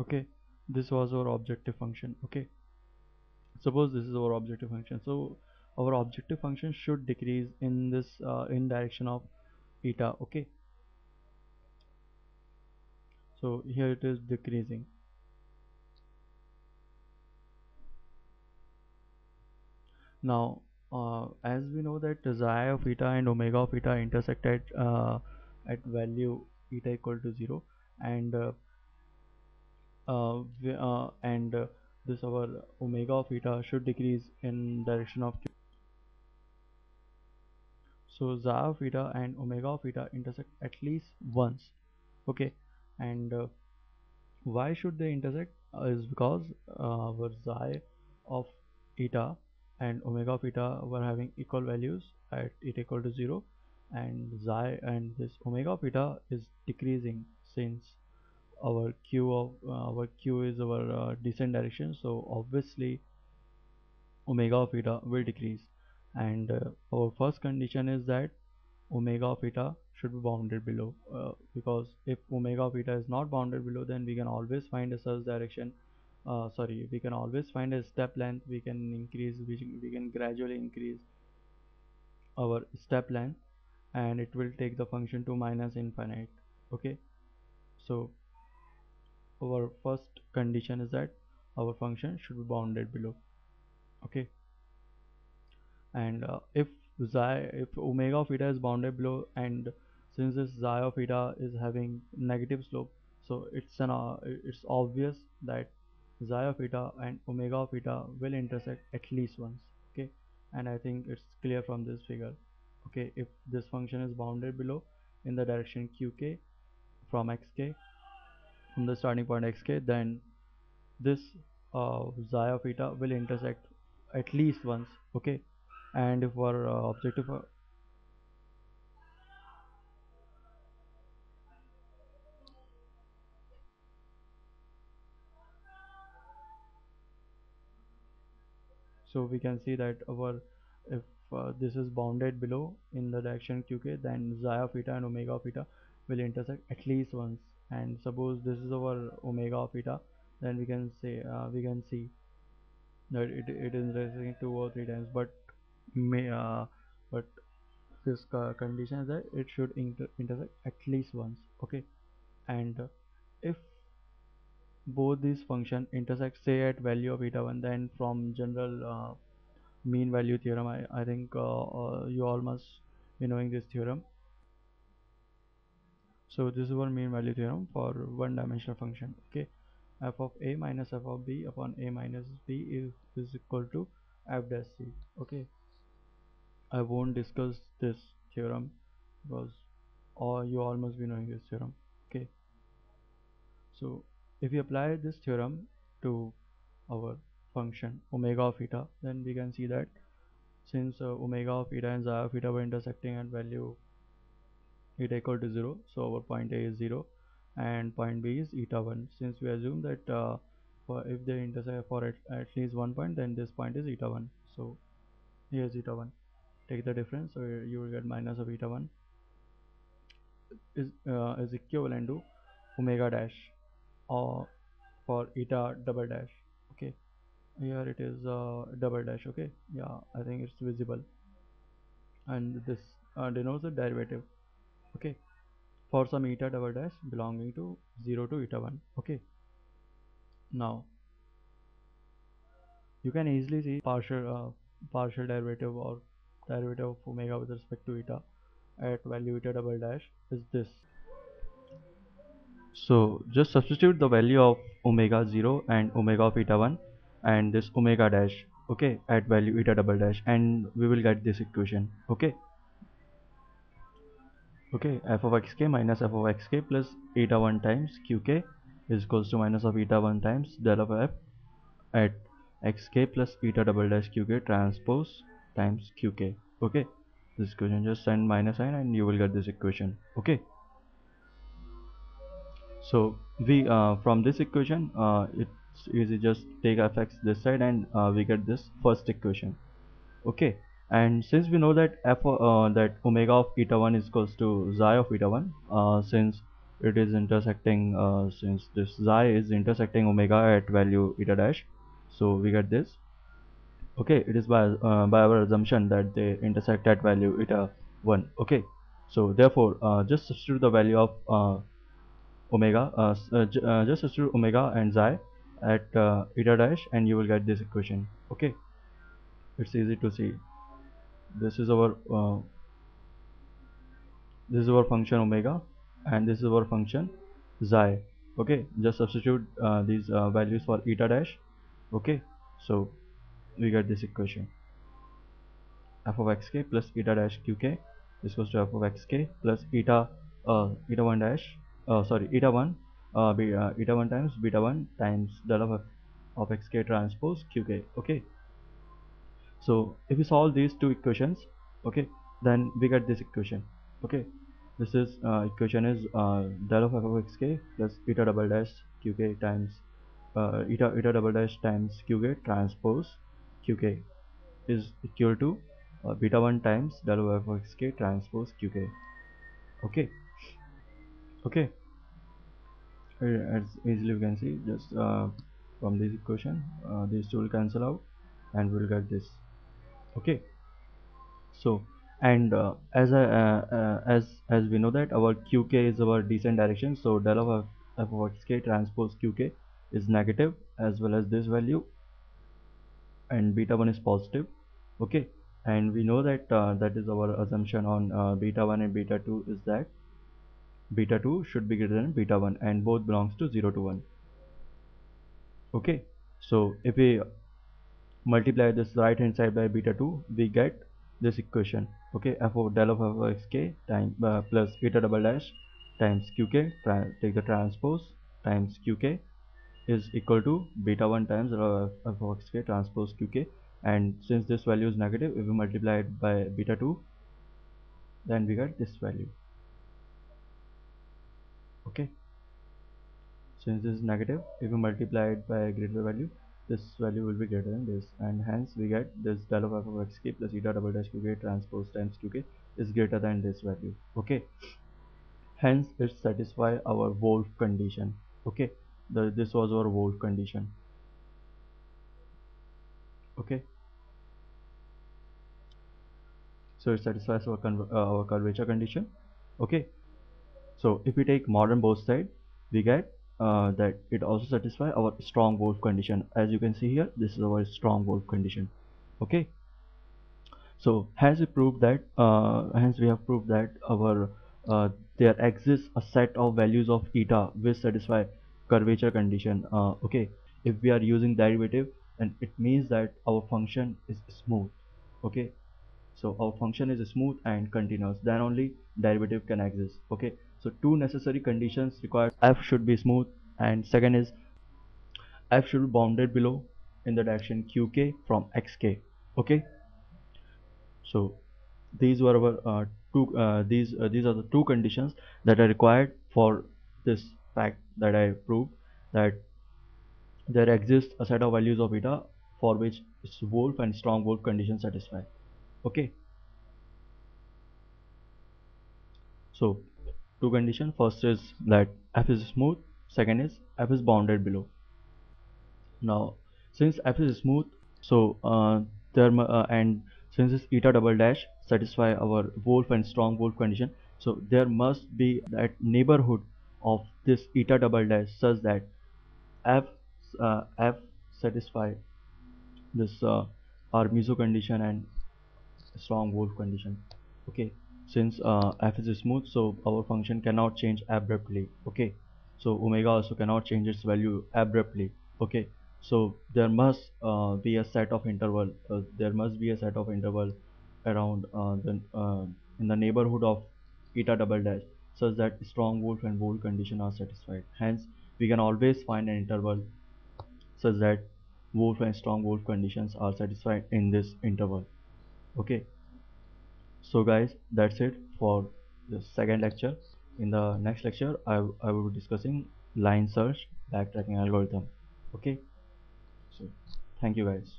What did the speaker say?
Okay, this was our objective function. Okay, suppose this is our objective function, so our objective function should decrease in this in direction of eta. Okay, so here it is decreasing. Now as we know that xi of eta and omega of eta intersect at value eta equal to 0, and this our omega of eta should decrease in direction of q. So xi of eta and omega of eta intersect at least once. Okay, and why should they intersect is because our xi of eta and omega of eta were having equal values at eta equal to 0, and xi and this omega of eta is decreasing since our q is our descent direction, so obviously omega of eta will decrease. And our first condition is that omega of eta should be bounded below, because if omega of eta is not bounded below, then we can always find a search direction, sorry, we can always find a step length. We can we can gradually increase our step length, and it will take the function to minus infinite. Okay, so our first condition is that our function should be bounded below. Okay, and if omega of eta is bounded below, and since this xi of eta is having negative slope, so it's obvious that xi of eta and omega of eta will intersect at least once. Okay, and I think it's clear from this figure. Okay, if this function is bounded below in the direction qk from xk, from the starting point xk, then this xi of eta will intersect at least once. Okay, and if our objective so we can see that our if this is bounded below in the direction qk, then xi of eta and omega of eta will intersect at least once. And suppose this is our omega of eta, then we can see that it is intersecting 2 or 3 times, but may but this condition is that it should intersect at least once. Okay, and if both these function intersect say at value of eta 1, then from general mean value theorem, I think you all must be knowing this theorem. So this is our mean value theorem for one dimensional function. Okay, f of a minus f of b upon a minus b is equal to f dash c. Okay, I won't discuss this theorem because you all must be knowing this theorem. Okay, so if we apply this theorem to our function omega of eta, then we can see that since omega of eta and xi of eta were intersecting at value eta equal to 0, so our point A is 0 and point B is eta 1. Since we assume that for if they intersect for at least one point, then this point is eta 1. So here is eta 1. Take the difference, so you will get minus of eta 1 is equivalent to omega dash or for eta double dash. Okay, here it is double dash. Okay, yeah, I think it's visible, and this denotes the derivative. Okay, for some eta double dash belonging to 0 to eta 1. Okay, now you can easily see partial derivative or derivative of omega with respect to eta at value eta double dash is this. So just substitute the value of omega 0 and omega of eta 1 and this omega dash, okay, at value eta double dash, and we will get this equation. Okay, okay, f of xk minus f of xk plus eta 1 times qk is equals to minus of eta 1 times del of f at xk plus eta double dash qk transpose times qk. Okay, this equation, just send minus sign and you will get this equation. Okay, so we from this equation it's easy, just take fx this side and we get this first equation. Okay, and since we know that that omega of eta 1 is equals to xi of eta 1, since it is intersecting, since this xi is intersecting omega at value eta dash, so we get this. Okay, it is by our assumption that they intersect at value eta 1. Okay, so therefore just substitute the value of omega, just substitute omega and xi at eta dash, and you will get this equation. Okay, it's easy to see. This is our function omega, and this is our function xi. Okay, just substitute these values for eta dash. Okay, so we get this equation: f of xk plus eta dash qk is equals to f of xk plus eta 1 dash, sorry, eta 1 eta 1 times beta 1 times del of xk transpose qk. Okay, so if we solve these two equations, okay, then we get this equation. Okay, this is equation is del of f of xk plus eta double dash qk times eta double dash times qk transpose qk is equal to beta 1 times del of f of xk transpose qk. Okay, okay, as easily we can see, just from this equation these two will cancel out and we'll get this. Okay, so, and as we know that our qk is our descent direction, so del of f of xk transpose qk is negative, as well as this value, and beta 1 is positive. Okay, and we know that that is our assumption on beta 1 and beta 2 is that beta 2 should be greater than beta 1, and both belongs to 0 to 1. Okay, so if we multiply this right hand side by beta 2, we get this equation. Okay, f of del of f of xk time plus eta double dash times qk, take the transpose, times qk is equal to beta 1 times f of xk transpose qk, and since this value is negative, if we multiply it by beta 2, then we get this value. Okay, since this is negative, if we multiply it by a greater value, this value will be greater than this, and hence we get this del of f of xk plus eta double dash qk transpose times qk is greater than this value. Okay, hence it satisfy our Wolf condition. Okay, this was our Wolf condition. Okay, so it satisfies our curvature condition. Okay, so if we take modern both side, we get that it also satisfy our strong Wolf condition. As you can see here, this is our strong Wolf condition. Okay, so hence we have proved that our there exists a set of values of eta which satisfy curvature condition. Okay, if we are using derivative, then it means that our function is smooth. Okay, so our function is smooth and continuous, then only derivative can exist. Okay, so two necessary conditions required: f should be smooth, and second is f should be bounded below in the direction qk from xk. Okay, so these were our these are the two conditions that are required for this fact that I proved, that there exists a set of values of eta for which Wolf and strong Wolf conditions satisfy. Okay, so two conditions: first is that f is smooth, second is f is bounded below. Now, since f is smooth, so and since this eta double dash satisfy our Wolf and strong Wolf condition, so there must be that neighborhood of this eta double dash such that f f satisfy this our meso condition and strong Wolf condition. Okay, since f is smooth, so our function cannot change abruptly. Okay, so omega also cannot change its value abruptly. Okay, so there must be a set of interval, around in the neighborhood of eta double dash such that strong Wolf and Wolf condition are satisfied. Hence we can always find an interval such that Wolf and strong Wolf conditions are satisfied in this interval. Okay, so guys, that's it for the second lecture. In the next lecture, I will be discussing line search backtracking algorithm. Okay, so thank you guys.